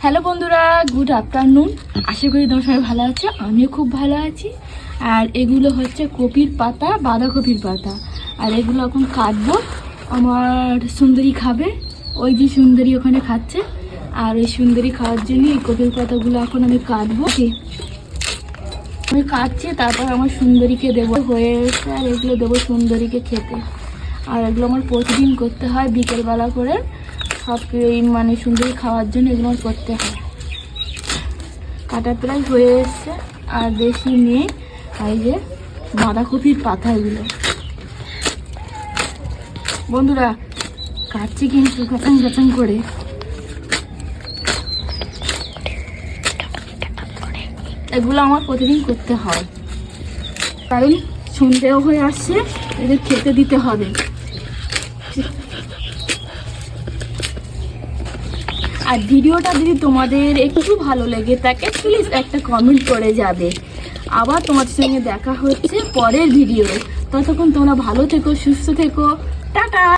Hello বন্ধুরা, good afternoon. আশা করি তোমার সবাই ভালো আছো, আমিও খুব ভালো আছি। আর এগুলো হচ্ছে কপির পাতা, বাঁধাকপির পাতা। আর এগুলো এখন কাটবো, আমার সুন্দরী খাবে। ওই যে সুন্দরী ওখানে খাচ্ছে, আর ওই সুন্দরী খাওয়ার জন্য এই কপির পাতাগুলো এখন আমি কাটবো। আমি কাটছি, তারপর আমার সুন্দরীকে দেবো হয়ে এসে, আর এগুলো দেবো সুন্দরীকে খেতে। আর এগুলো আমার প্রতিদিন করতে হয় বিকেলবেলা করে, সব মানে সুন্দরী খাওয়ার জন্য এগুলো করতে হয়। কাটা প্রায় হয়ে এসছে, আর বেশি নেই। এই যে বাঁধাকপির পাতা, এগুলো বন্ধুরা কাটছি কিন্তু কাঁচাং কাঁচাং করে। এগুলো আমার প্রতিদিন করতে হয়, কারণ সন্ধ্যেও হয়ে আসছে, এদের খেতে দিতে হবে। আর ভিডিওটা যদি তোমাদের একটু ভালো লেগে থাকে, প্লিজ একটা কমেন্ট করে যাবে। আবার তোমাদের সঙ্গে দেখা হচ্ছে পরের ভিডিও। ততক্ষণ তোমরা ভালো থেকো, সুস্থ থেকো, টাটা।